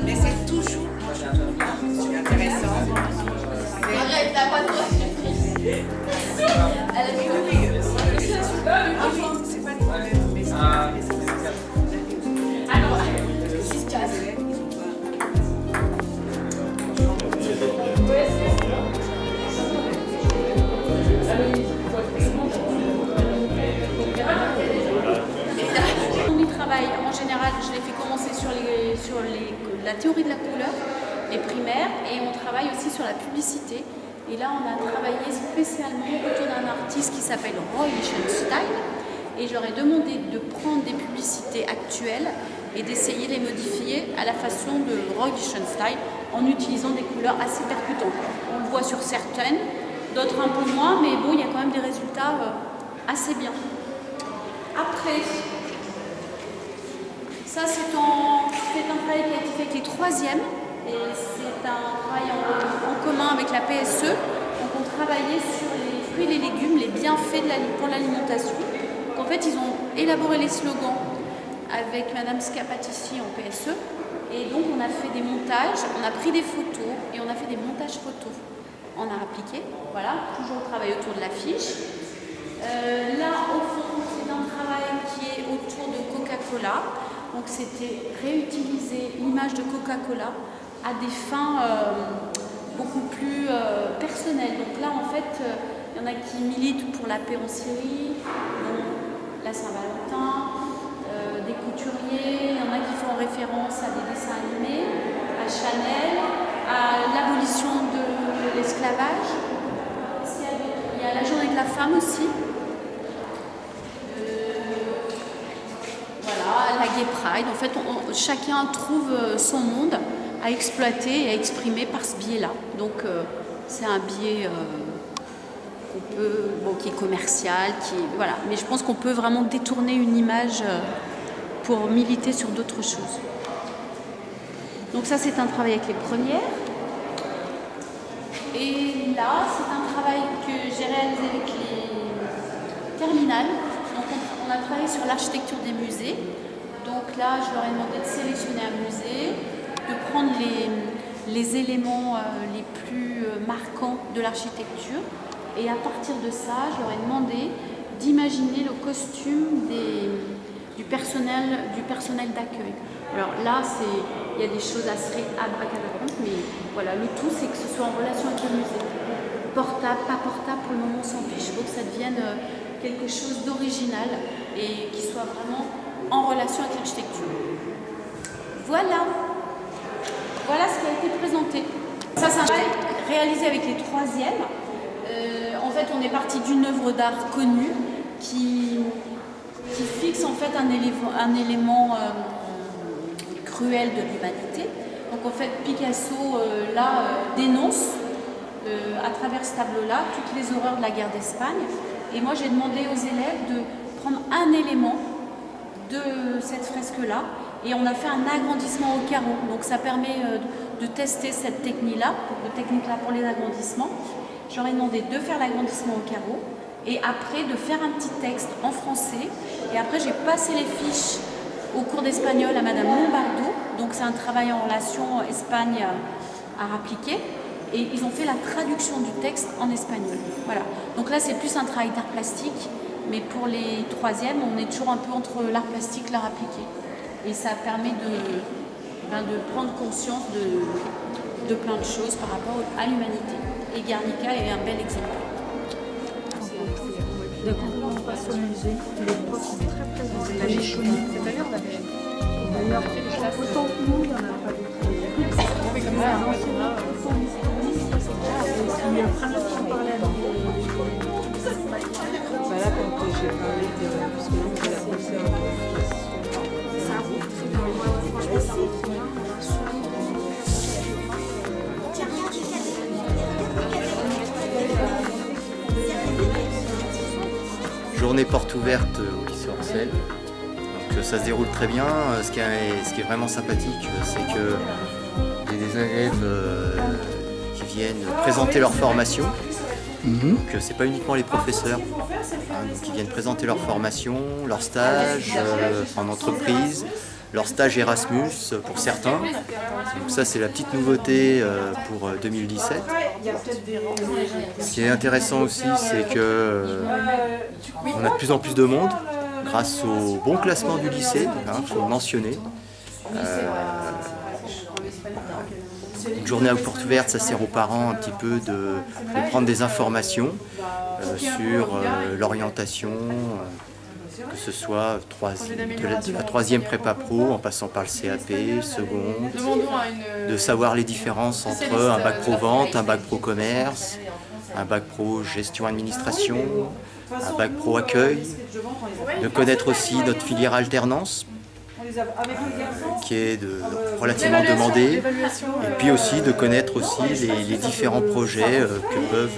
Mais c'est toujours intéressant. Arrête, t'as pas de droit. Elle a vu le milieu. C'est pas le problème, mais c'est Alors, 6-4. Mon travail, en général, je l'ai fait commencer sur la théorie de la couleur, les primaires, et on travaille aussi sur la publicité. Et là, on a travaillé spécialement autour d'un artiste qui s'appelle Roy Lichtenstein. Et je leur ai demandé de prendre des publicités actuelles et d'essayer de les modifier à la façon de Roy Lichtenstein en utilisant des couleurs assez percutantes. On le voit sur certaines, d'autres un peu moins, mais bon, il y a quand même des résultats assez bien. Après, ça c'est un travail qui a été fait avec les troisièmes et c'est un travail en commun avec la PSE. Donc on travaillait sur les fruits et les légumes, les bienfaits pour l'alimentation. En fait, ils ont élaboré les slogans avec Madame Scapatici en PSE et donc on a fait des montages, on a pris des photos et on a fait des montages photos. On a appliqué, voilà, toujours le travail autour de l'affiche. Là, au fond, c'est un travail qui est autour de Coca-Cola. Donc, c'était réutiliser l'image de Coca-Cola à des fins beaucoup plus personnelles. Donc là, en fait, il y en a qui militent pour la paix en Syrie, la Saint-Valentin, des couturiers. Il y en a qui font référence à des dessins animés, à Chanel, à l'abolition de l'esclavage. Il y a la journée de la femme aussi. Voilà, la Gay Pride. En fait, chacun trouve son monde à exploiter et à exprimer par ce biais-là. Donc, c'est un biais qui est commercial, voilà. Mais je pense qu'on peut vraiment détourner une image pour militer sur d'autres choses. Donc ça, c'est un travail avec les premières. Et là, c'est un travail que j'ai réalisé avec les terminales. Donc on a travaillé sur l'architecture des musées. Donc là, je leur ai demandé de sélectionner un musée, de prendre les éléments les plus marquants de l'architecture. Et à partir de ça, je leur ai demandé d'imaginer le costume du personnel d'accueil. Alors là, il y a des choses assez abracadabrantes, mais voilà, le tout, c'est que ce soit en relation avec le musée. portable, pas portable, pour le moment on s'en fiche. Il faut que ça devienne quelque chose d'original et qui soit vraiment en relation avec l'architecture. Voilà. Voilà ce qui a été présenté. Ça, c'est un travail réalisé avec les troisièmes. En fait, on est parti d'une œuvre d'art connue qui fixe en fait un élément cruel de l'humanité. Donc en fait, Picasso dénonce à travers ce tableau-là toutes les horreurs de la guerre d'Espagne. Et moi, j'ai demandé aux élèves de prendre un élément de cette fresque-là et on a fait un agrandissement au carreau. Donc ça permet de tester cette technique-là pour les agrandissements. J'aurais demandé de faire l'agrandissement au carreau et après de faire un petit texte en français. Et après, j'ai passé les fiches au cours d'espagnol à Madame Lombardo. Donc c'est un travail en relation Espagne à appliquer. Et ils ont fait la traduction du texte en espagnol. Voilà. Donc là, c'est plus un travail d'art plastique. Mais pour les troisièmes, on est toujours un peu entre l'art plastique et l'art appliqué. Et ça permet de prendre conscience de plein de choses par rapport à l'humanité. Et Guernica est un bel exemple. D'accord, on passe au musée. Les profs sont très présents. La Géchonie. Cette année, on a fait. D'ailleurs, autant que nous, il n'y en a pas d'autres. Oui, comme ça, ils prennent le temps de parler à Voilà, quand j'ai parlé de. Parce que là, on a bossé un peu. Ça roule très bien. Franchement, ça roule très bien. Journée porte ouverte au lycée Orcel. Donc ça se déroule très bien. Ce qui est vraiment sympathique, c'est que il y a des élèves qui viennent présenter leur formation. Donc c'est pas uniquement les professeurs, donc ils viennent présenter leur formation, leur stage en entreprise, leur stage Erasmus pour certains. Donc ça c'est la petite nouveauté pour 2017. Ce qui est intéressant aussi, c'est que on a de plus en plus de monde grâce au bon classement du lycée, faut le mentionner. Une journée à porte ouverte, ça sert aux parents un petit peu de prendre des informations sur l'orientation, que ce soit de la troisième prépa pro en passant par le CAP, seconde, de savoir les différences entre un bac pro vente, un bac pro commerce, un bac pro gestion administration, un bac pro accueil, de connaître aussi notre filière alternance, qui est relativement demandée, et puis aussi de connaître aussi les différents projets que peuvent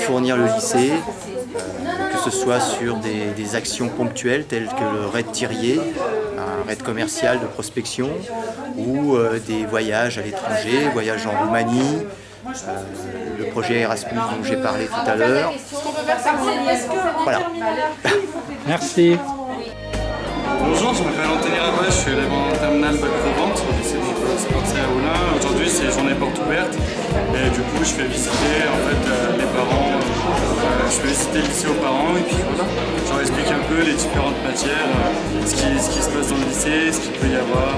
fournir le lycée, que ce soit sur des actions ponctuelles telles que le raid Thirier, un raid commercial de prospection, ou des voyages à l'étranger, voyages en Roumanie, le projet Erasmus dont j'ai parlé tout à l'heure. Voilà. Merci. Bonjour, je m'appelle Anthony Rabat, je suis élève en terminale bac pro vente au lycée Sportier à Oulin. Aujourd'hui c'est journée porte ouverte et du coup je fais visiter les parents, je fais visiter le lycée aux parents et puis voilà, je leur explique un peu les différentes matières, ce qui se passe dans le lycée, ce qu'il peut y avoir.